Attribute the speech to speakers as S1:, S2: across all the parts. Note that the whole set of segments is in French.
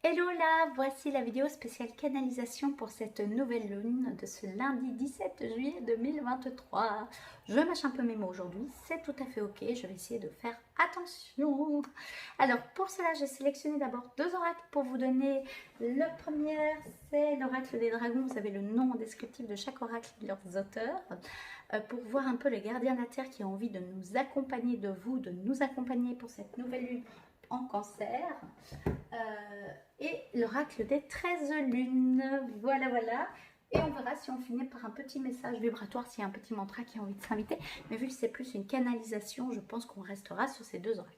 S1: Hello là, voici la vidéo spéciale canalisation pour cette nouvelle lune de ce lundi 17 juillet 2023. Je mâche un peu mes mots aujourd'hui, c'est tout à fait ok, je vais essayer de faire attention. Alors pour cela, j'ai sélectionné d'abord deux oracles pour vous donner. Le premier, c'est l'oracle des dragons, vous avez le nom descriptif de chaque oracle et leurs auteurs. Pour voir un peu le gardien de la Terre qui a envie de nous accompagner, de nous accompagner pour cette nouvelle lune en Cancer. Et l'oracle des 13 lunes. Voilà, voilà. Et on verra si on finit par un petit message vibratoire, s'il y a un petit mantra qui a envie de s'inviter. Mais vu que c'est plus une canalisation, je pense qu'on restera sur ces deux oracles.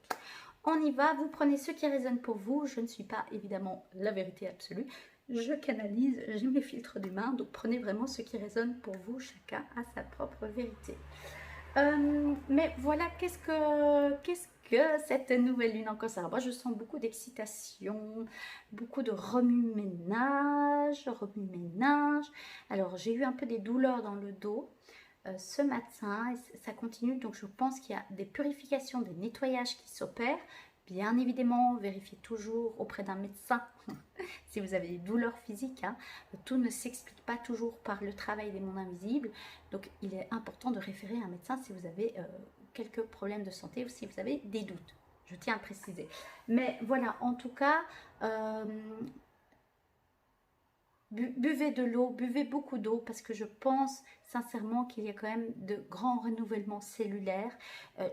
S1: On y va, vous prenez ce qui résonne pour vous. Je ne suis pas évidemment la vérité absolue. Je canalise, j'ai mes filtres d'humain, donc prenez vraiment ce qui résonne pour vous. Chacun a sa propre vérité. Mais voilà, qu'est-ce que cette nouvelle lune en Cancer? Moi, je sens beaucoup d'excitation, beaucoup de remue-ménage, remue-ménage. Alors, j'ai eu un peu des douleurs dans le dos ce matin, et ça continue, donc je pense qu'il y a des purifications, des nettoyages qui s'opèrent. Bien évidemment, vérifiez toujours auprès d'un médecin si vous avez des douleurs physiques. Hein. Tout ne s'explique pas toujours par le travail des mondes invisibles. Donc, il est important de référer à un médecin si vous avez quelques problèmes de santé ou si vous avez des doutes. Je tiens à préciser. Mais voilà, en tout cas, buvez de l'eau, buvez beaucoup d'eau parce que je pense sincèrement qu'il y a quand même de grands renouvellements cellulaires.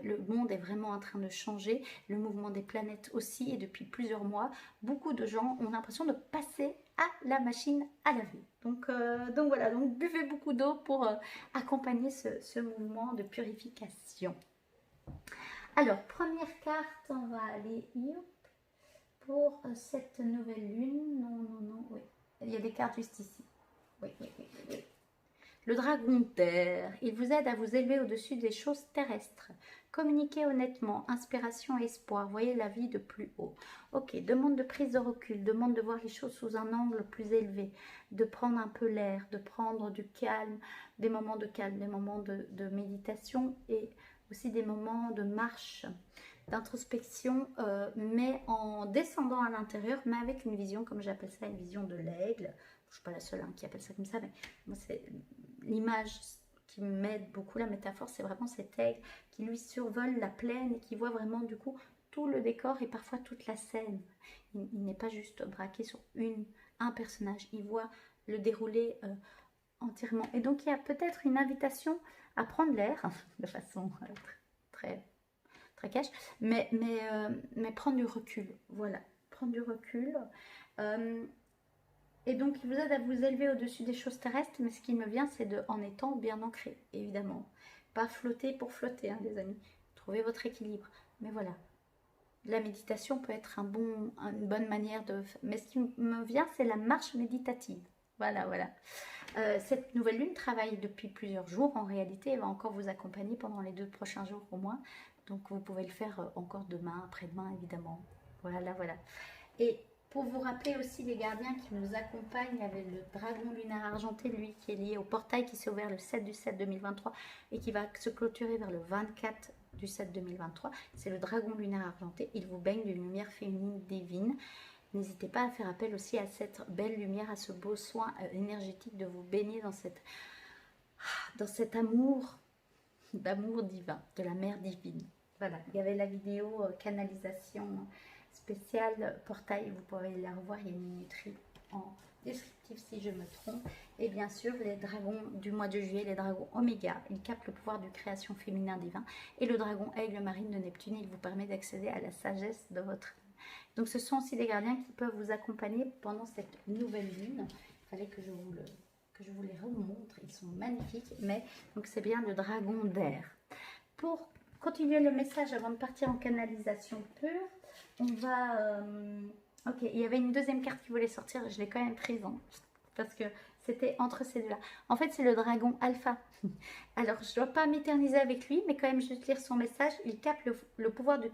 S1: Le monde est vraiment en train de changer, le mouvement des planètes aussi, et depuis plusieurs mois, beaucoup de gens ont l'impression de passer à la machine à laver. Donc voilà, donc buvez beaucoup d'eau pour accompagner ce mouvement de purification. Alors, première carte, on va aller pour cette nouvelle lune. Non, non, non, oui. Il y a des cartes juste ici. Oui, oui, oui, oui, oui. Le dragon terre, il vous aide à vous élever au-dessus des choses terrestres. Communiquez honnêtement, inspiration et espoir, voyez la vie de plus haut. Ok, demande de prise de recul, demande de voir les choses sous un angle plus élevé, de prendre un peu l'air, de prendre du calme, des moments de calme, des moments de méditation et aussi des moments de marche, d'introspection, mais en descendant à l'intérieur, mais avec une vision, comme j'appelle ça, une vision de l'aigle. Je ne suis pas la seule qui appelle ça comme ça, mais moi c'est l'image qui m'aide beaucoup, la métaphore, c'est vraiment cet aigle qui lui survole la plaine et qui voit vraiment du coup tout le décor et parfois toute la scène. Il n'est pas juste braqué sur un personnage, il voit le déroulé entièrement. Et donc il y a peut-être une invitation à prendre l'air de façon très très cash, mais prendre du recul, voilà, prendre du recul. Et donc, il vous aide à vous élever au-dessus des choses terrestres, mais ce qui me vient, c'est en étant bien ancré, évidemment. Pas flotter pour flotter, hein, les amis. Trouvez votre équilibre. Mais voilà, la méditation peut être une bonne manière de... Mais ce qui me vient, c'est la marche méditative. Voilà, voilà. Cette nouvelle lune travaille depuis plusieurs jours. En réalité, elle va encore vous accompagner pendant les 2 prochains jours au moins. Donc, vous pouvez le faire encore demain, après-demain, évidemment. Voilà, voilà. Et pour vous rappeler aussi les gardiens qui nous accompagnent, il y avait le dragon lunaire argenté, lui qui est lié au portail qui s'est ouvert le 7 du 7 2023 et qui va se clôturer vers le 24 du 7 2023. C'est le dragon lunaire argenté. Il vous baigne d'une lumière féminine divine. N'hésitez pas à faire appel aussi à cette belle lumière, à ce beau soin énergétique de vous baigner dans cet amour, d'amour divin, de la mère divine. Voilà, il y avait la vidéo canalisation spéciale portail, vous pourrez la revoir, il y a une minuterie en descriptif si je me trompe. Et bien sûr, les dragons du mois de juillet, les dragons Oméga, ils captent le pouvoir de création féminin divin. Et le dragon aigle marine de Neptune, il vous permet d'accéder à la sagesse de votre âme. Donc ce sont aussi des gardiens qui peuvent vous accompagner pendant cette nouvelle lune. Il fallait que je vous les remontre, ils sont magnifiques, mais donc c'est bien le dragon d'air. Pour continuer le message avant de partir en canalisation pure, on va... ok, il y avait une deuxième carte qui voulait sortir, je l'ai quand même prise, hein, parce que c'était entre ces deux-là. En fait, c'est le dragon alpha. Alors, je ne dois pas m'éterniser avec lui, mais quand même juste lire son message. Il capte le pouvoir de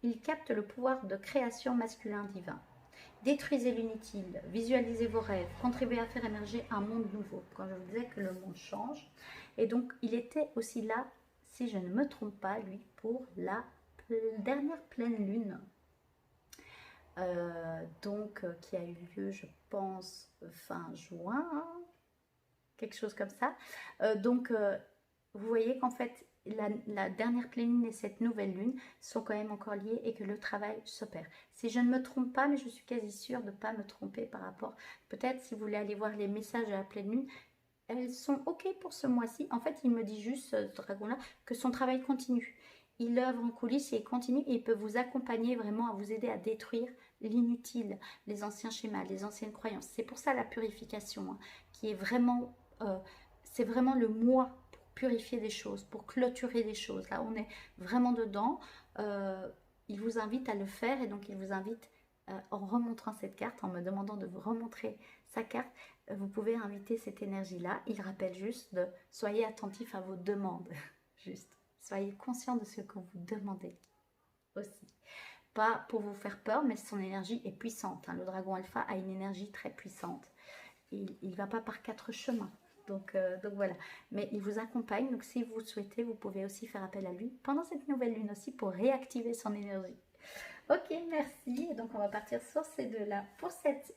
S1: il capte le pouvoir de création masculin divin. Détruisez l'inutile, visualisez vos rêves, contribuez à faire émerger un monde nouveau. Quand je vous disais que le monde change. Et donc, il était aussi là, si je ne me trompe pas, lui, pour la dernière pleine lune. qui a eu lieu, je pense, fin juin, hein, quelque chose comme ça. Vous voyez qu'en fait, la dernière pleine lune et cette nouvelle lune sont quand même encore liées et que le travail s'opère. Si je ne me trompe pas, mais je suis quasi sûre de ne pas me tromper par rapport, peut-être si vous voulez aller voir les messages de la pleine lune, elles sont ok pour ce mois-ci. En fait, il me dit juste, ce dragon-là, que son travail continue. Il œuvre en coulisses et il continue et il peut vous accompagner vraiment à vous aider à détruire l'inutile, les anciens schémas, les anciennes croyances. C'est pour ça la purification, hein, qui est vraiment, c'est vraiment le mois pour purifier des choses, pour clôturer des choses. Là, on est vraiment dedans. Il vous invite à le faire et donc il vous invite, en remontrant cette carte, en me demandant de vous remontrer sa carte, vous pouvez inviter cette énergie-là. Il rappelle juste de soyez attentif à vos demandes. Juste, soyez conscient de ce que vous demandez aussi. Pas pour vous faire peur, mais son énergie est puissante, hein. Le dragon alpha a une énergie très puissante. Il ne va pas par 4 chemins. Donc voilà. Mais il vous accompagne. Donc si vous le souhaitez, vous pouvez aussi faire appel à lui pendant cette nouvelle lune aussi pour réactiver son énergie. Ok, merci. Et donc on va partir sur ces deux-là pour cette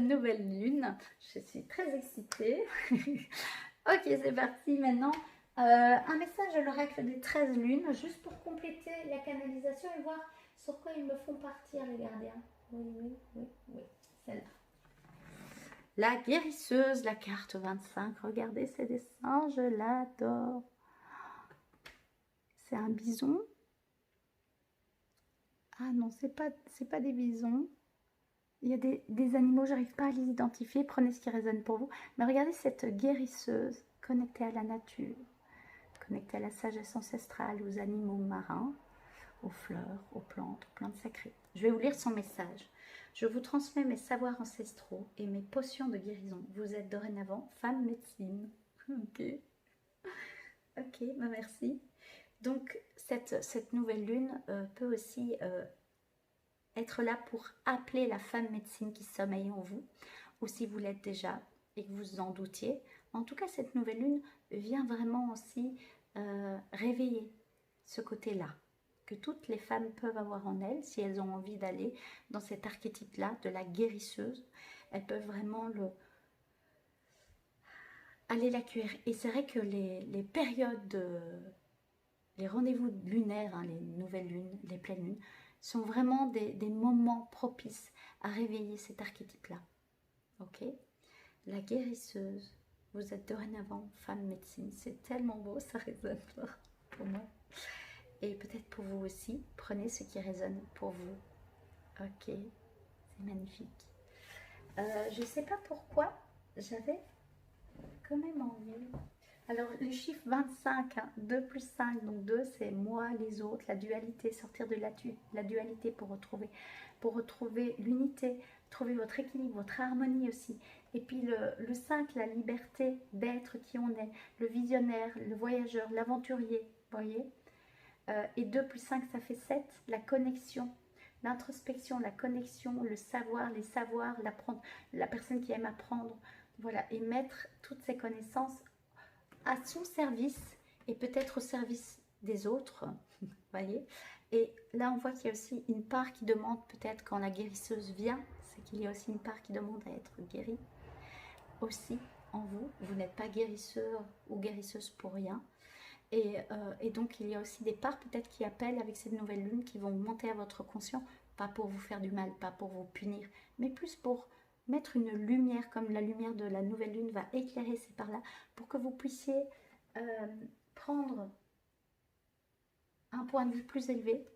S1: nouvelle lune. Je suis très excitée. Ok, c'est parti maintenant. Un message de l'oracle des 13 lunes, juste pour compléter la canalisation et voir sur quoi ils me font partir les gardiens. Oui, celle-là. La guérisseuse, la carte 25. Regardez ces dessins, je l'adore. C'est un bison. Ah non, c'est pas des bisons. Il y a des animaux, j'arrive pas à les identifier. Prenez ce qui résonne pour vous. Mais regardez cette guérisseuse connectée à la nature, connectée à la sagesse ancestrale, aux animaux marins, aux fleurs, aux plantes sacrées. Je vais vous lire son message. Je vous transmets mes savoirs ancestraux et mes potions de guérison. Vous êtes dorénavant femme médecine. Ok. Ok, bah merci. Donc, cette nouvelle lune peut aussi être là pour appeler la femme médecine qui sommeille en vous, ou si vous l'êtes déjà et que vous en doutiez. En tout cas, cette nouvelle lune vient vraiment aussi réveiller ce côté-là, que toutes les femmes peuvent avoir en elles, si elles ont envie d'aller dans cet archétype-là de la guérisseuse. Elles peuvent vraiment aller l'accueillir. Et c'est vrai que les périodes, les rendez-vous lunaires, hein, les nouvelles lunes, les pleines lunes, sont vraiment des moments propices à réveiller cet archétype-là. Ok? La guérisseuse, vous êtes dorénavant femme médecine. C'est tellement beau, ça résonne fort pour moi. Et peut-être pour vous aussi, prenez ce qui résonne pour vous. Ok, c'est magnifique. Je ne sais pas pourquoi, j'avais quand même envie. Alors, le chiffre 25, hein, 2 plus 5, donc 2, c'est moi, les autres, la dualité, sortir de la dualité pour retrouver l'unité, trouver votre équilibre, votre harmonie aussi. Et puis le 5, la liberté d'être qui on est, le visionnaire, le voyageur, l'aventurier, vous voyez. Et 2 plus 5, ça fait 7, la connexion, l'introspection, la connexion, le savoir, les savoirs, l'apprendre, la personne qui aime apprendre, voilà, et mettre toutes ces connaissances à son service et peut-être au service des autres, vous voyez. Et là, on voit qu'il y a aussi une part qui demande, peut-être quand la guérisseuse vient, c'est qu'il y a aussi une part qui demande à être guérie aussi en vous. Vous n'êtes pas guérisseur ou guérisseuse pour rien. Et donc, il y a aussi des parts peut-être qui appellent avec cette nouvelle lune, qui vont monter à votre conscient, pas pour vous faire du mal, pas pour vous punir, mais plus pour mettre une lumière, comme la lumière de la nouvelle lune va éclairer ces parts-là, pour que vous puissiez prendre un point de vue plus élevé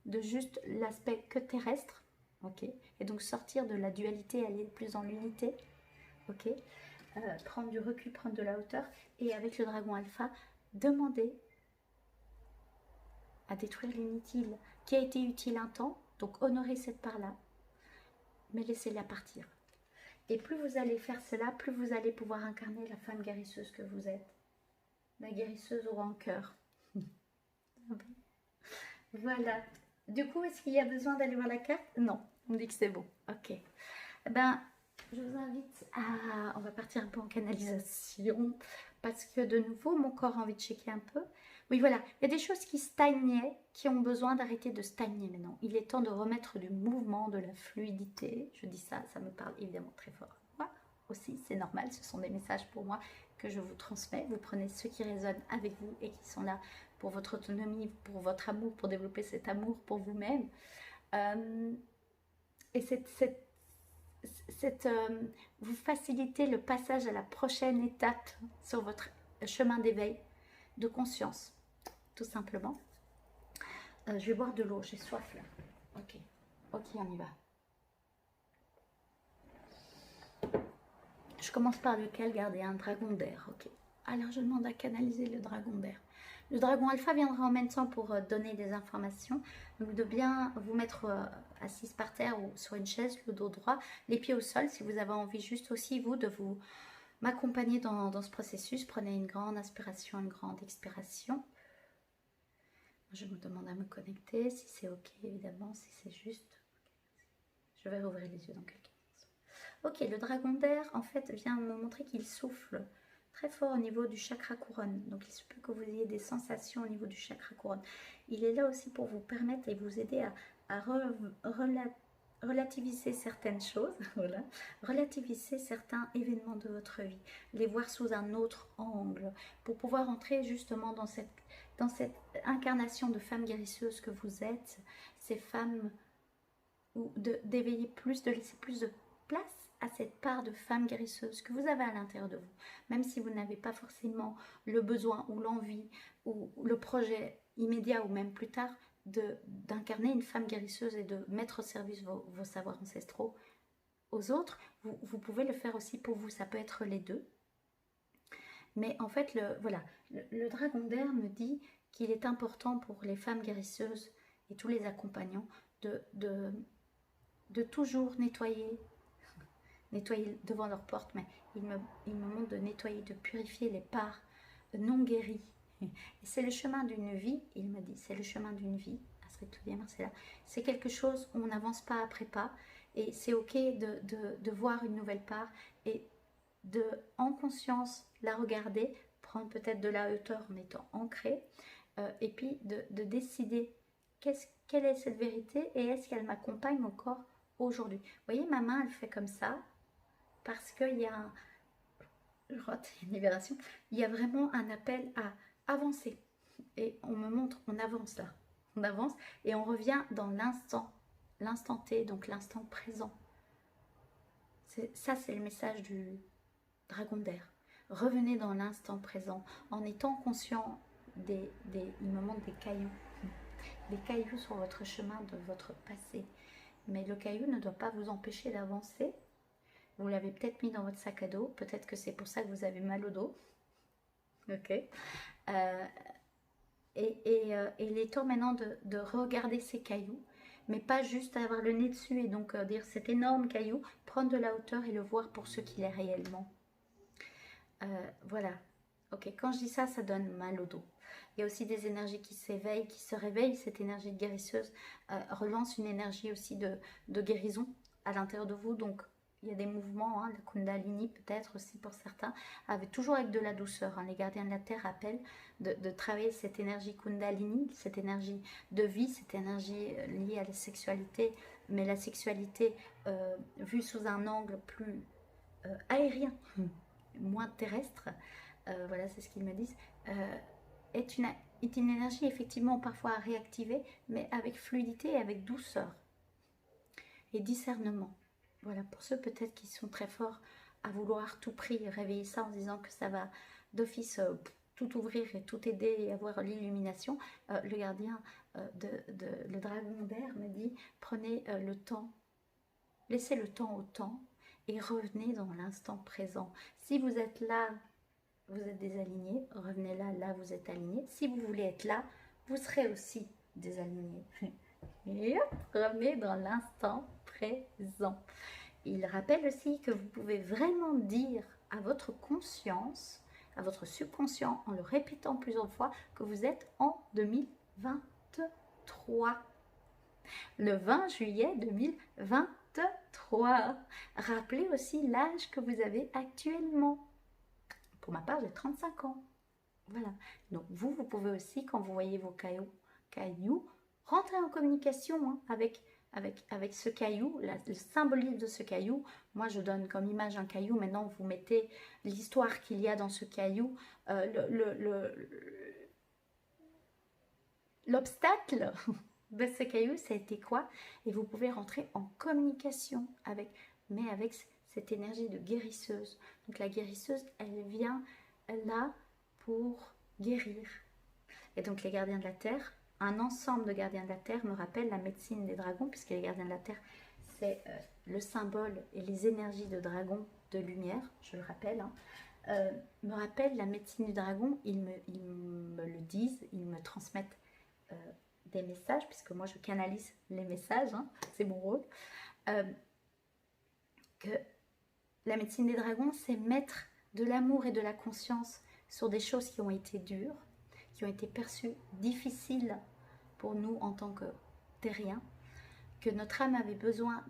S1: de juste l'aspect que terrestre, ok, et donc sortir de la dualité, aller plus dans l'unité, ok, prendre du recul, prendre de la hauteur, et avec le dragon alpha, demander à détruire l'inutile qui a été utile un temps, donc honorer cette part-là, mais laissez-la partir. Et plus vous allez faire cela, plus vous allez pouvoir incarner la femme guérisseuse que vous êtes. La guérisseuse au grand cœur. Voilà. Du coup, est-ce qu'il y a besoin d'aller voir la carte? Non, on me dit que c'est bon. Ok. Ben, je vous invite à... On va partir un peu en canalisation parce que de nouveau, mon corps a envie de checker un peu. Oui, voilà, il y a des choses qui stagnaient, qui ont besoin d'arrêter de stagner maintenant. Il est temps de remettre du mouvement, de la fluidité. Je dis ça, ça me parle évidemment très fort. Moi aussi, c'est normal, ce sont des messages pour moi que je vous transmets. Vous prenez ceux qui résonnent avec vous et qui sont là pour votre autonomie, pour votre amour, pour développer cet amour pour vous-même. Et vous facilitez le passage à la prochaine étape sur votre chemin d'éveil de conscience, tout simplement. Je vais boire de l'eau, j'ai soif là. Ok, on y va. Je commence par lequel? Garder un dragon d'air. Ok. Alors je demande à canaliser le dragon d'air. Le dragon alpha viendra en même temps pour donner des informations. Donc de bien vous mettre assise par terre ou sur une chaise, le dos droit, les pieds au sol. Si vous avez envie juste aussi, vous, de vous m'accompagner dans ce processus, prenez une grande inspiration, une grande expiration. Je me demande à me connecter, si c'est ok, évidemment, si c'est juste. Je vais rouvrir les yeux dans quelques instants. Ok, le dragon d'air, en fait, vient me montrer qu'il souffle très fort au niveau du chakra couronne. Donc, il se peut que vous ayez des sensations au niveau du chakra couronne. Il est là aussi pour vous permettre et vous aider à relativiser certaines choses, voilà, relativiser certains événements de votre vie, les voir sous un autre angle, pour pouvoir entrer justement dans cette incarnation de femme guérisseuse que vous êtes, ces femmes, d'éveiller plus, de laisser plus de place à cette part de femme guérisseuse que vous avez à l'intérieur de vous, même si vous n'avez pas forcément le besoin ou l'envie ou le projet immédiat ou même plus tard d'incarner une femme guérisseuse et de mettre au service vos savoirs ancestraux aux autres. Vous pouvez le faire aussi pour vous, ça peut être les deux. Mais en fait, le dragon d'air me dit qu'il est important pour les femmes guérisseuses et tous les accompagnants de toujours nettoyer devant leur porte, mais il me montre de nettoyer, de purifier les parts non guéries. Et c'est le chemin d'une vie, il me dit, c'est le chemin d'une vie. C'est quelque chose où on n'avance pas après pas, et c'est ok de voir une nouvelle part et de, en conscience, la regarder, prendre peut-être de la hauteur en étant ancré, et puis de décider quelle est cette vérité et est-ce qu'elle m'accompagne encore aujourd'hui. Vous voyez, ma main, elle fait comme ça, parce qu'il y a une libération, il y a vraiment un appel à avancer. Et on me montre, on avance là. On avance et on revient dans l'instant T, donc l'instant présent. Ça, c'est le message du dragon d'air. Revenez dans l'instant présent en étant conscient il me montre des cailloux sur votre chemin de votre passé. Mais le caillou ne doit pas vous empêcher d'avancer. Vous l'avez peut-être mis dans votre sac à dos. Peut-être que c'est pour ça que vous avez mal au dos. Ok. Il est temps maintenant de regarder ces cailloux, mais pas juste avoir le nez dessus et donc dire cet énorme caillou, prendre de la hauteur et le voir pour ce qu'il est réellement. Voilà. Ok, quand je dis ça, ça donne mal au dos. Il y a aussi des énergies qui s'éveillent, qui se réveillent. Cette énergie de guérisseuse relance une énergie aussi de guérison à l'intérieur de vous. Donc, il y a des mouvements, la Kundalini peut-être aussi pour certains, toujours avec de la douceur. Les gardiens de la Terre appellent de travailler cette énergie Kundalini, cette énergie de vie, cette énergie liée à la sexualité, mais la sexualité vue sous un angle plus aérien, moins terrestre. Voilà, c'est ce qu'ils me disent. Est une énergie effectivement parfois à réactiver, mais avec fluidité et avec douceur et discernement. Voilà, pour ceux peut-être qui sont très forts à vouloir tout prix réveiller ça en disant que ça va d'office tout ouvrir et tout aider et avoir l'illumination, le gardien le dragon d'air me dit, prenez le temps, laissez le temps au temps et revenez dans l'instant présent. Si vous êtes là, vous êtes désaligné, revenez là, vous êtes aligné. Si vous voulez être là, vous serez aussi désaligné. Et hop, revenez dans l'instant présent. Il rappelle aussi que vous pouvez vraiment dire à votre conscience, à votre subconscient, en le répétant plusieurs fois, que vous êtes en 2023. Le 20 juillet 2023. Rappelez aussi l'âge que vous avez actuellement. Pour ma part, j'ai 35 ans. Voilà. Donc vous pouvez aussi, quand vous voyez vos cailloux, rentrer en communication hein, avec ce caillou, le symbolisme de ce caillou. Moi, je donne comme image un caillou. Maintenant, vous mettez l'histoire qu'il y a dans ce caillou, l'obstacle de ce caillou, ça a été quoi? Et vous pouvez rentrer en communication mais avec cette énergie de guérisseuse. Donc la guérisseuse, elle vient là pour guérir. Et donc les gardiens de la Terre, un ensemble de gardiens de la Terre me rappelle la médecine des dragons, puisque les gardiens de la Terre, c'est le symbole et les énergies de dragon de lumière, je le rappelle, hein, me rappelle la médecine du dragon. Ils me le disent, ils me transmettent des messages, puisque moi je canalise les messages, hein, c'est mon rôle, que la médecine des dragons, c'est mettre de l'amour et de la conscience sur des choses qui ont été dures, qui ont été perçues difficiles pour nous en tant que terriens, que notre âme avait besoin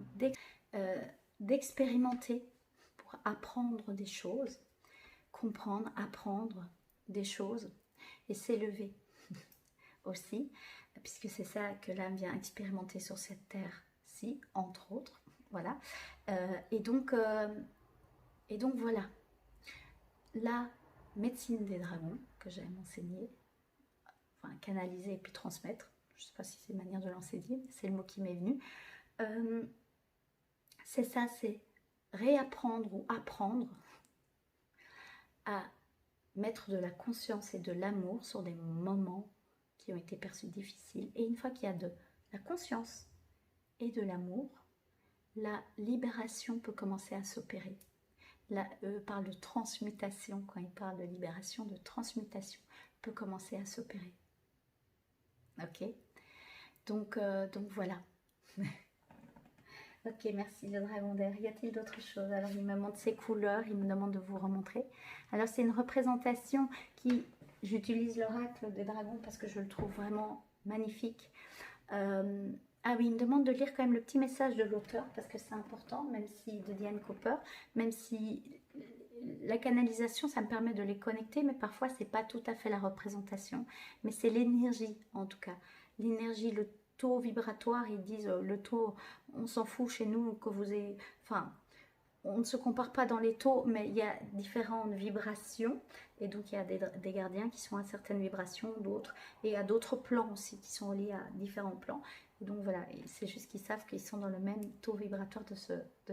S1: d'expérimenter pour apprendre des choses, comprendre, apprendre des choses et s'élever aussi, puisque c'est ça que l'âme vient expérimenter sur cette terre-ci, entre autres. Voilà. Et donc voilà, la médecine des dragons que j'aime enseigner, enfin canaliser et puis transmettre, je ne sais pas si c'est une manière de l'enseigner, mais c'est le mot qui m'est venu, c'est ça, c'est réapprendre ou apprendre à mettre de la conscience et de l'amour sur des moments qui ont été perçus difficiles. Et une fois qu'il y a de la conscience et de l'amour, la libération peut commencer à s'opérer. Là, eux parlent de transmutation, quand ils parlent de libération, de transmutation peut commencer à s'opérer. Ok, donc voilà. Ok, merci le dragon d'air. Y a-t-il d'autres choses? Alors il me montre ses couleurs, il me demande de vous remontrer. Alors c'est une représentation qui, j'utilise l'oracle des dragons parce que je le trouve vraiment magnifique. Ah oui, il me demande de lire quand même le petit message de l'auteur parce que c'est important, même si de Diane Cooper, même si la canalisation, ça me permet de les connecter, mais parfois c'est pas tout à fait la représentation, mais c'est l'énergie en tout cas, l'énergie, le taux vibratoire. Ils disent le taux, on s'en fout chez nous que vous ayez, enfin, on ne se compare pas dans les taux, mais il y a différentes vibrations. Et donc, il y a des gardiens qui sont à certaines vibrations, d'autres. Et à d'autres plans aussi, qui sont liés à différents plans. Et donc, voilà, c'est juste qu'ils savent qu'ils sont dans le même taux vibratoire de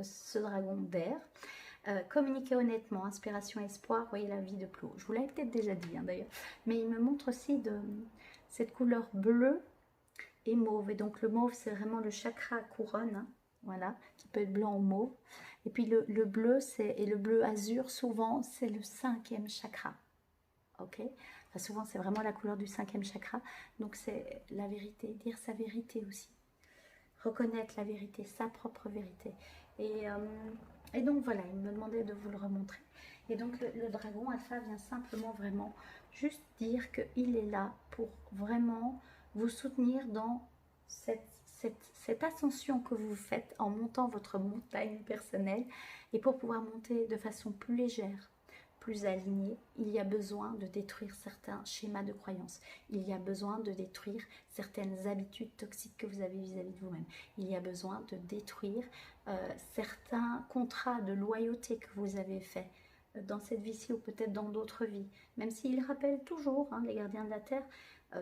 S1: ce dragon d'air. Communiquer honnêtement, inspiration, espoir, voyez la vie de Plo. Je vous l'avais peut-être déjà dit, hein, d'ailleurs. Mais il me montre aussi cette couleur bleue et mauve. Et donc, le mauve, c'est vraiment le chakra couronne, hein, voilà, qui peut être blanc ou mauve. Et puis le bleu, et le bleu azur, souvent, c'est le 5e chakra. Ok, enfin, souvent, c'est vraiment la couleur du 5e chakra. Donc, c'est la vérité, dire sa vérité aussi. Reconnaître la vérité, sa propre vérité. Et donc, voilà, il me demandait de vous le remontrer. Et donc, le dragon alpha vient simplement vraiment juste dire qu'il est là pour vraiment vous soutenir dans cette ascension que vous faites en montant votre montagne personnelle. Et pour pouvoir monter de façon plus légère, plus alignée, il y a besoin de détruire certains schémas de croyance. Il y a besoin de détruire certaines habitudes toxiques que vous avez vis-à-vis de vous-même. Il y a besoin de détruire certains contrats de loyauté que vous avez faits dans cette vie-ci ou peut-être dans d'autres vies. Même s'ils rappellent toujours, hein, les gardiens de la Terre,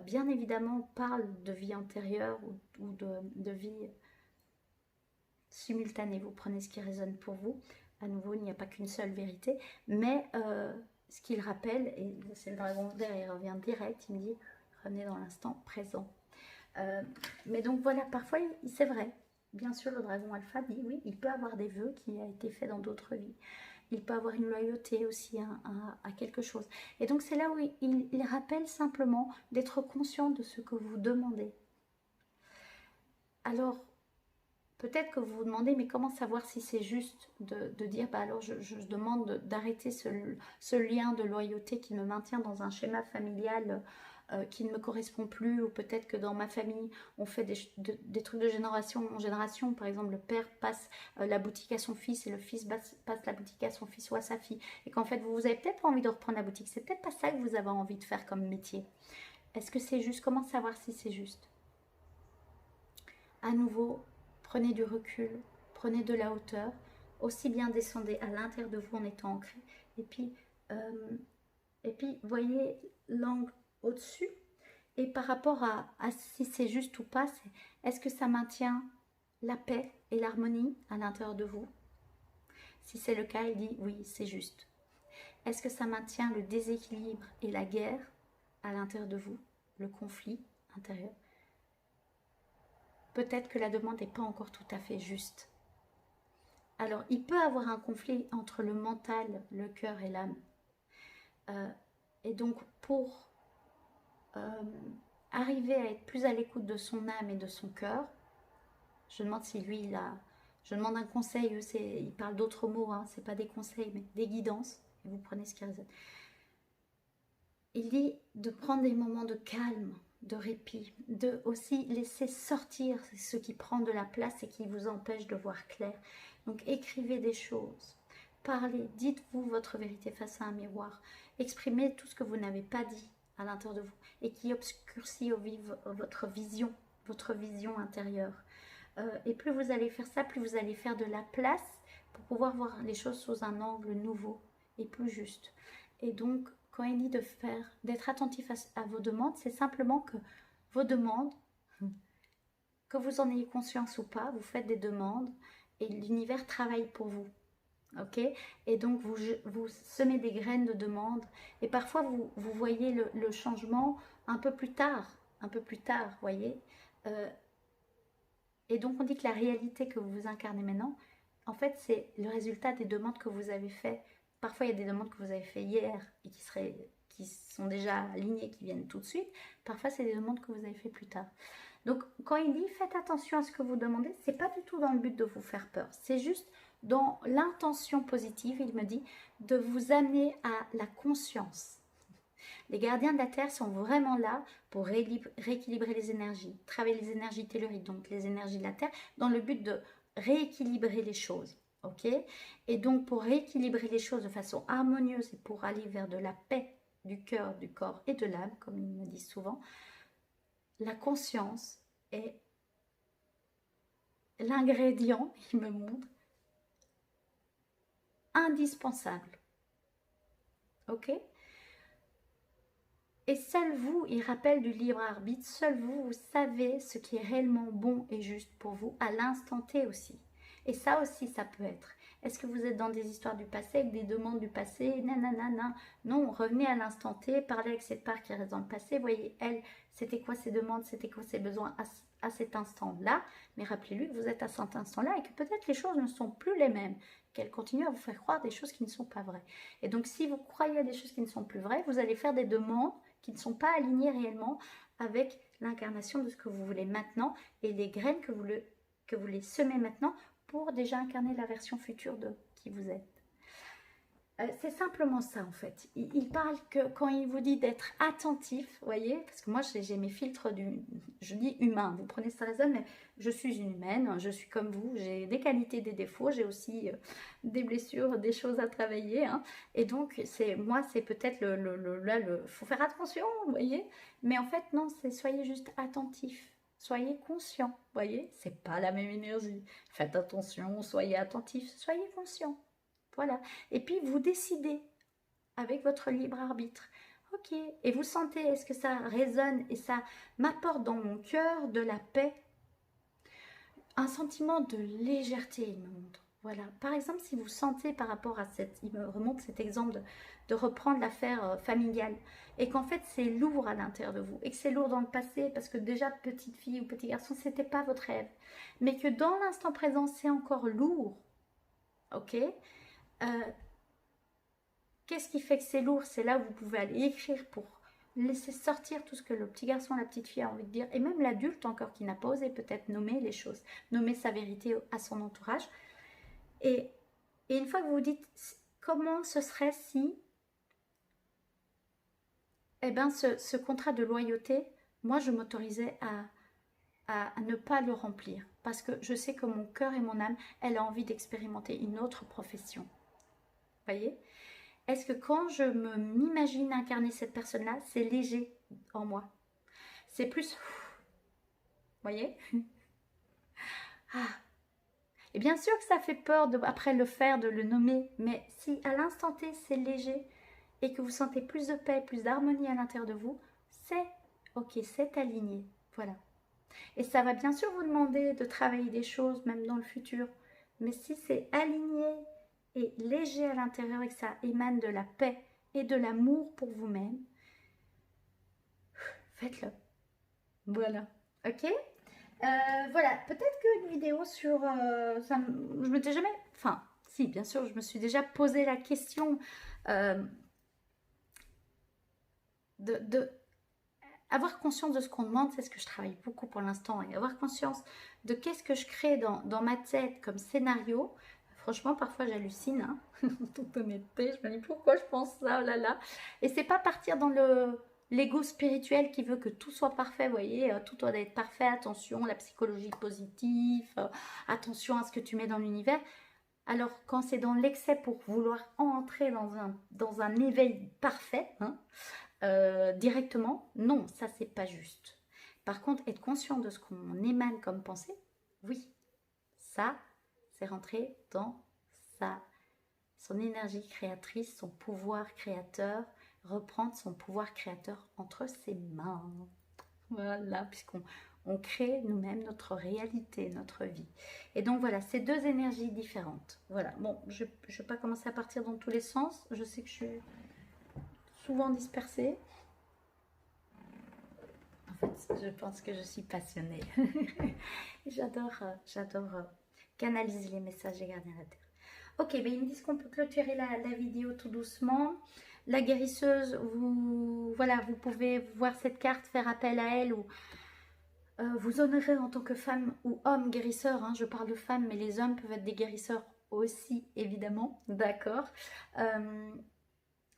S1: bien évidemment, parlent de vie antérieure ou de vie simultanée. Vous prenez ce qui résonne pour vous. À nouveau, il n'y a pas qu'une seule vérité. Mais ce qu'il rappelle, et c'est le dragon derrière, il revient direct, il me dit, revenez dans l'instant présent. Mais donc voilà, parfois, c'est vrai. Bien sûr, le dragon alpha dit, oui, il peut avoir des vœux qui ont été faits dans d'autres vies. Il peut avoir une loyauté aussi à quelque chose. Et donc, c'est là où il rappelle simplement d'être conscient de ce que vous demandez. Alors, peut-être que vous vous demandez, mais comment savoir si c'est juste de dire, bah alors je demande d'arrêter ce lien de loyauté qui me maintient dans un schéma familial qui ne me correspond plus, ou peut-être que dans ma famille, on fait des trucs de génération en génération. Par exemple, le père passe la boutique à son fils et le fils passe la boutique à son fils ou à sa fille. Et qu'en fait, vous avez peut-être pas envie de reprendre la boutique. C'est peut-être pas ça que vous avez envie de faire comme métier. Est-ce que c'est juste? Comment savoir si c'est juste? À nouveau, prenez du recul, prenez de la hauteur. Aussi bien descendez à l'intérieur de vous en étant ancré. Et puis, voyez l'angle au-dessus. Et par rapport à si c'est juste ou pas, est-ce que ça maintient la paix et l'harmonie à l'intérieur de vous? Si c'est le cas, il dit oui, c'est juste. Est-ce que ça maintient le déséquilibre et la guerre à l'intérieur de vous, le conflit intérieur? Peut-être que la demande n'est pas encore tout à fait juste. Alors, il peut avoir un conflit entre le mental, le cœur et l'âme. Et donc, pour arriver à être plus à l'écoute de son âme et de son cœur, je demande si lui, il a... Je demande un conseil, il parle d'autres mots, hein, c'est pas des conseils, mais des guidances. Et vous prenez ce qui résonne. Il dit de prendre des moments de calme, de répit, de aussi laisser sortir ce qui prend de la place et qui vous empêche de voir clair. Donc écrivez des choses, parlez, dites-vous votre vérité face à un miroir, exprimez tout ce que vous n'avez pas dit à l'intérieur de vous et qui obscurcit votre vision intérieure. Et plus vous allez faire ça, plus vous allez faire de la place pour pouvoir voir les choses sous un angle nouveau et plus juste. Et donc, quand il dit d'être attentif à vos demandes, c'est simplement que vos demandes, que vous en ayez conscience ou pas, vous faites des demandes et l'univers travaille pour vous. Ok? Et donc, vous semez des graines de demande et parfois, vous voyez le changement un peu plus tard, voyez? Et donc, on dit que la réalité que vous incarnez maintenant, en fait, c'est le résultat des demandes que vous avez faites. Parfois, il y a des demandes que vous avez faites hier et qui sont déjà alignées, qui viennent tout de suite. Parfois, c'est des demandes que vous avez faites plus tard. Donc, quand il dit faites attention à ce que vous demandez, c'est pas du tout dans le but de vous faire peur. C'est juste dans l'intention positive, il me dit, de vous amener à la conscience. Les gardiens de la Terre sont vraiment là pour rééquilibrer les énergies, travailler les énergies telluriques, donc les énergies de la Terre, dans le but de rééquilibrer les choses. Ok? Et donc, pour rééquilibrer les choses de façon harmonieuse et pour aller vers de la paix du cœur, du corps et de l'âme, comme ils me disent souvent, la conscience est l'ingrédient, il me montre, indispensable. Ok? Et seul vous, il rappelle du libre arbitre, seul vous, vous savez ce qui est réellement bon et juste pour vous à l'instant T aussi. Et ça aussi, ça peut être. Est-ce que vous êtes dans des histoires du passé, avec des demandes du passé? Nanana. Non, revenez à l'instant T, parlez avec cette part qui reste dans le passé. Voyez, elle, c'était quoi ses demandes, c'était quoi ses besoins à cet instant-là. Mais rappelez-lui que vous êtes à cet instant-là et que peut-être les choses ne sont plus les mêmes. Qu'elle continue à vous faire croire des choses qui ne sont pas vraies. Et donc, si vous croyez à des choses qui ne sont plus vraies, vous allez faire des demandes qui ne sont pas alignés réellement avec l'incarnation de ce que vous voulez maintenant et les graines que vous les semez maintenant pour déjà incarner la version future de qui vous êtes. C'est simplement ça en fait. Il parle que quand il vous dit d'être attentif, voyez, parce que moi j'ai mes filtres je dis humain, vous prenez ça raison, mais je suis une humaine, je suis comme vous, j'ai des qualités, des défauts, j'ai aussi des blessures, des choses à travailler, hein. Et donc moi c'est peut-être faut faire attention, vous voyez, mais en fait non, c'est soyez juste attentif. Soyez conscient, voyez, c'est pas la même énergie. Faites attention, soyez attentif, soyez conscient. Voilà. Et puis, vous décidez avec votre libre arbitre. Ok. Et vous sentez, est-ce que ça résonne et ça m'apporte dans mon cœur de la paix? Un sentiment de légèreté, il me montre. Voilà. Par exemple, si vous sentez par rapport à il me remonte cet exemple de reprendre l'affaire familiale et qu'en fait, c'est lourd à l'intérieur de vous et que c'est lourd dans le passé parce que déjà, petite fille ou petit garçon, c'était pas votre rêve. Mais que dans l'instant présent, c'est encore lourd. Ok? Qu'est-ce qui fait que c'est lourd? C'est là où vous pouvez aller écrire pour laisser sortir tout ce que le petit garçon, la petite fille a envie de dire, et même l'adulte encore qui n'a pas osé peut-être nommer les choses, nommer sa vérité à son entourage. Et une fois que vous vous dites, comment ce serait si eh ben, ce contrat de loyauté, moi, je m'autorisais à ne pas le remplir parce que je sais que mon cœur et mon âme, elle a envie d'expérimenter une autre profession. Vous voyez? Est-ce que quand je m'imagine incarner cette personne-là, c'est léger en moi? C'est plus... Vous voyez? Ah. Et bien sûr que ça fait peur de, après le faire, de le nommer, mais si à l'instant T, c'est léger et que vous sentez plus de paix, plus d'harmonie à l'intérieur de vous, c'est ok, c'est aligné. Voilà. Et ça va bien sûr vous demander de travailler des choses, même dans le futur. Mais si c'est aligné et léger à l'intérieur et que ça émane de la paix et de l'amour pour vous-même, faites-le. Voilà. Ok. Voilà, peut-être qu'une vidéo sur... je m'étais jamais... Enfin, si, bien sûr, je me suis déjà posé la question euh, de avoir conscience de ce qu'on demande, c'est ce que je travaille beaucoup pour l'instant, et avoir conscience de qu'est-ce que je crée dans ma tête comme scénario. Franchement, parfois j'hallucine, hein, en toute honnêteté, je me dis pourquoi je pense ça, oh là là. Et c'est pas partir dans l'ego spirituel qui veut que tout soit parfait, vous voyez, tout doit être parfait, attention, la psychologie positive, attention à ce que tu mets dans l'univers. Alors quand c'est dans l'excès pour vouloir entrer dans un éveil parfait, hein, directement, non, ça c'est pas juste. Par contre, être conscient de ce qu'on émane comme pensée, oui, ça, c'est rentrer dans son énergie créatrice, son pouvoir créateur, reprendre son pouvoir créateur entre ses mains. Voilà, puisqu'on crée nous-mêmes notre réalité, notre vie. Et donc voilà, c'est deux énergies différentes. Voilà, bon, je ne vais pas commencer à partir dans tous les sens. Je sais que je suis souvent dispersée. En fait, je pense que je suis passionnée. J'adore canaliser les messages des gardiens de la Terre. Ok, ben ils me disent qu'on peut clôturer la vidéo tout doucement. La guérisseuse, voilà, vous pouvez voir cette carte, faire appel à elle ou vous honorez en tant que femme ou homme guérisseur. Hein, je parle de femmes, mais les hommes peuvent être des guérisseurs aussi, évidemment. D'accord.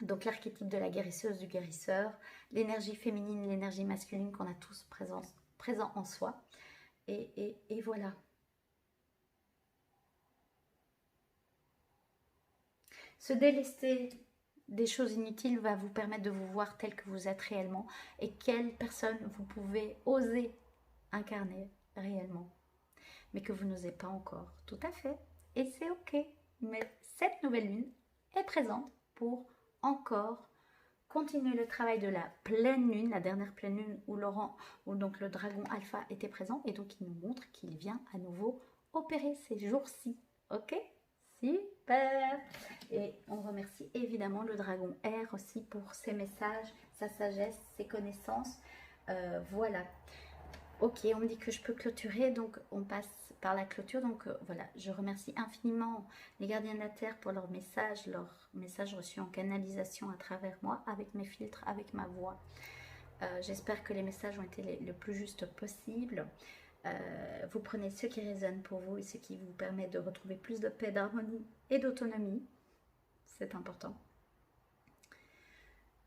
S1: Donc l'archétype de la guérisseuse, du guérisseur, l'énergie féminine, l'énergie masculine qu'on a tous présent en soi. Et voilà. Se délester des choses inutiles va vous permettre de vous voir tel que vous êtes réellement et quelle personne vous pouvez oser incarner réellement, mais que vous n'osez pas encore. Tout à fait. Et c'est ok. Mais cette nouvelle lune est présente pour encore continuer le travail de la pleine lune, la dernière pleine lune où donc le dragon alpha était présent et donc il nous montre qu'il vient à nouveau opérer ces jours-ci. Ok? Super! Et on remercie évidemment le dragon R aussi pour ses messages, sa sagesse, ses connaissances. Voilà. Ok, on me dit que je peux clôturer, donc on passe par la clôture. Donc voilà, je remercie infiniment les gardiens de la Terre pour leurs messages reçus en canalisation à travers moi, avec mes filtres, avec ma voix. J'espère que les messages ont été le plus juste possible. Vous prenez ce qui résonne pour vous et ce qui vous permet de retrouver plus de paix, d'harmonie et d'autonomie. C'est important.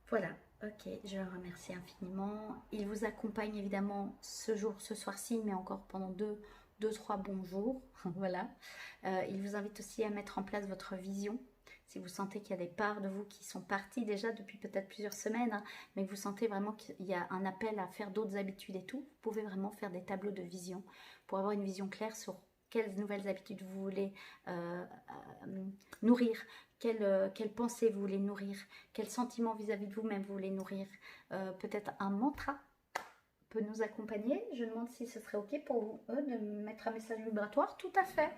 S1: Voilà, ok, je le remercie infiniment. Il vous accompagne évidemment ce soir-ci, mais encore pendant deux, trois bons jours. Voilà. Il vous invite aussi à mettre en place votre vision. Si vous sentez qu'il y a des parts de vous qui sont parties déjà depuis peut-être plusieurs semaines, hein, mais que vous sentez vraiment qu'il y a un appel à faire d'autres habitudes et tout, vous pouvez vraiment faire des tableaux de vision pour avoir une vision claire sur quelles nouvelles habitudes vous voulez nourrir, quelle pensée vous voulez nourrir, quel sentiment vis-à-vis de vous-même vous voulez nourrir. Peut-être un mantra peut nous accompagner. Je demande si ce serait ok pour vous de mettre un message vibratoire. Tout à fait.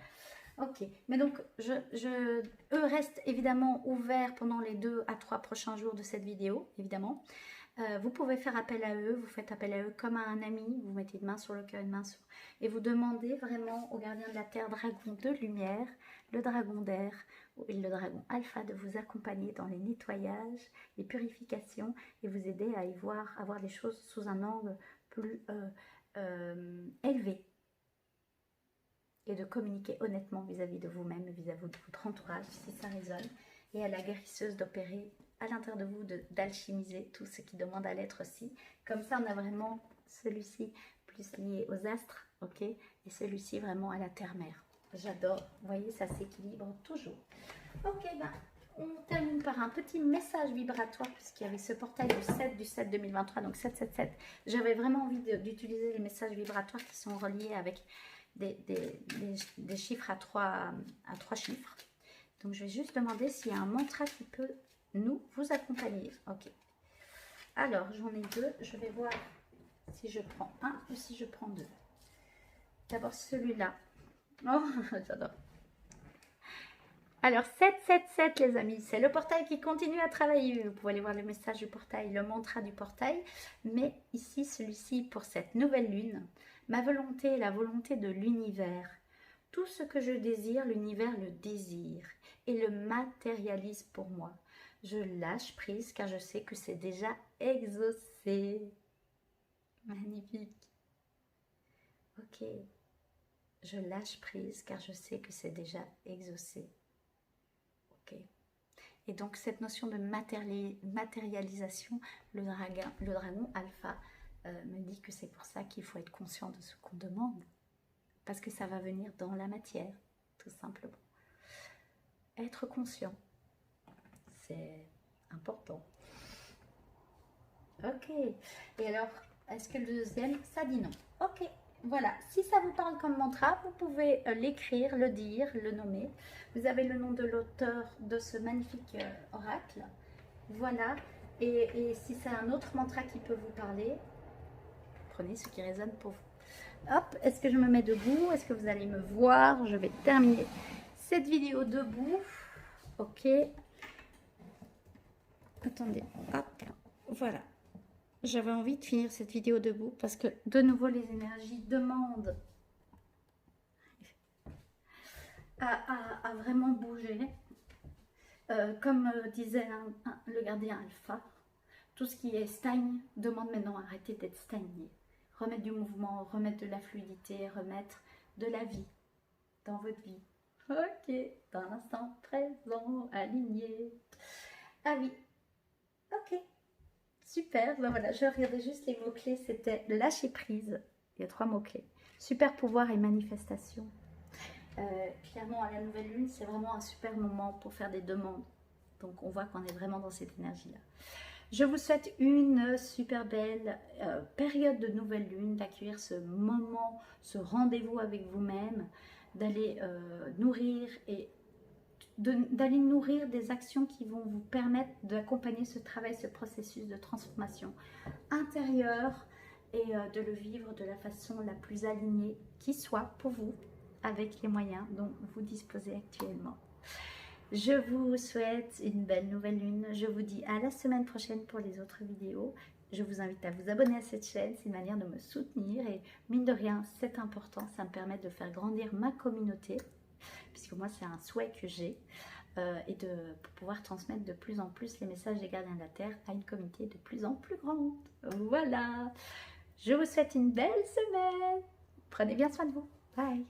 S1: Ok, mais donc eux restent évidemment ouverts pendant les 2 à 3 prochains jours de cette vidéo, évidemment. Vous pouvez faire appel à eux, vous faites appel à eux comme à un ami, vous mettez une main sur le cœur, une main sur... Et vous demandez vraiment au gardien de la Terre, dragon de lumière, le dragon d'air et le dragon alpha de vous accompagner dans les nettoyages, les purifications et vous aider à avoir les choses sous un angle plus élevé. Et de communiquer honnêtement vis-à-vis de vous-même, vis-à-vis de votre entourage, si ça résonne. Et à la guérisseuse d'opérer à l'intérieur de vous d'alchimiser tout ce qui demande à l'être aussi. Comme ça, on a vraiment celui-ci plus lié aux astres, ok, et celui-ci vraiment à la terre-mère. J'adore, vous voyez, ça s'équilibre toujours. Ok, ben, on termine par un petit message vibratoire, puisqu'il y avait ce portail du 7 2023, donc 777. J'avais vraiment envie d'utiliser les messages vibratoires qui sont reliés avec des chiffres à trois chiffres. Donc, je vais juste demander s'il y a un mantra qui peut vous accompagner. Ok. Alors, j'en ai deux. Je vais voir si je prends un ou si je prends deux. D'abord, celui-là. Oh, j'adore. Alors, 777, les amis, c'est le portail qui continue à travailler. Vous pouvez aller voir le message du portail, le mantra du portail. Mais ici, celui-ci, pour cette nouvelle lune, ma volonté est la volonté de l'univers. Tout ce que je désire, l'univers le désire et le matérialise pour moi. Je lâche prise car je sais que c'est déjà exaucé. Magnifique. Ok. Je lâche prise car je sais que c'est déjà exaucé. Ok. Et donc cette notion de matérialisation, le dragon alpha me dit que c'est pour ça qu'il faut être conscient de ce qu'on demande. Parce que ça va venir dans la matière, tout simplement. Être conscient, c'est important. Ok. Et alors, est-ce que le deuxième, ça dit non? Ok. Voilà. Si ça vous parle comme mantra, vous pouvez l'écrire, le dire, le nommer. Vous avez le nom de l'auteur de ce magnifique oracle. Voilà. Et si c'est un autre mantra qui peut vous parler, prenez ce qui résonne pour vous. Hop, est-ce que je me mets debout? Est-ce que vous allez me voir? Je vais terminer cette vidéo debout. Ok. Attendez. Hop. Voilà. J'avais envie de finir cette vidéo debout parce que de nouveau les énergies demandent à vraiment bouger. Comme disait le gardien alpha, tout ce qui est stagne demande maintenant arrêter d'être stagné. Remettre du mouvement, remettre de la fluidité, remettre de la vie dans votre vie. Ok, dans l'instant présent, aligné. Ah oui, ok, super. Ben voilà, je regardais juste les mots-clés, c'était lâcher prise. Il y a 3 mots-clés. Super pouvoir et manifestation. Clairement, à la nouvelle lune, c'est vraiment un super moment pour faire des demandes. Donc, on voit qu'on est vraiment dans cette énergie-là. Je vous souhaite une super belle période de nouvelle lune, d'accueillir ce moment, ce rendez-vous avec vous-même, d'aller nourrir et d'aller nourrir des actions qui vont vous permettre d'accompagner ce travail, ce processus de transformation intérieure et de le vivre de la façon la plus alignée qui soit pour vous, avec les moyens dont vous disposez actuellement. Je vous souhaite une belle nouvelle lune. Je vous dis à la semaine prochaine pour les autres vidéos. Je vous invite à vous abonner à cette chaîne. C'est une manière de me soutenir. Et mine de rien, c'est important. Ça me permet de faire grandir ma communauté. Puisque moi, c'est un souhait que j'ai. Et de pouvoir transmettre de plus en plus les messages des gardiens de la Terre à une communauté de plus en plus grande. Voilà. Je vous souhaite une belle semaine. Prenez bien soin de vous. Bye.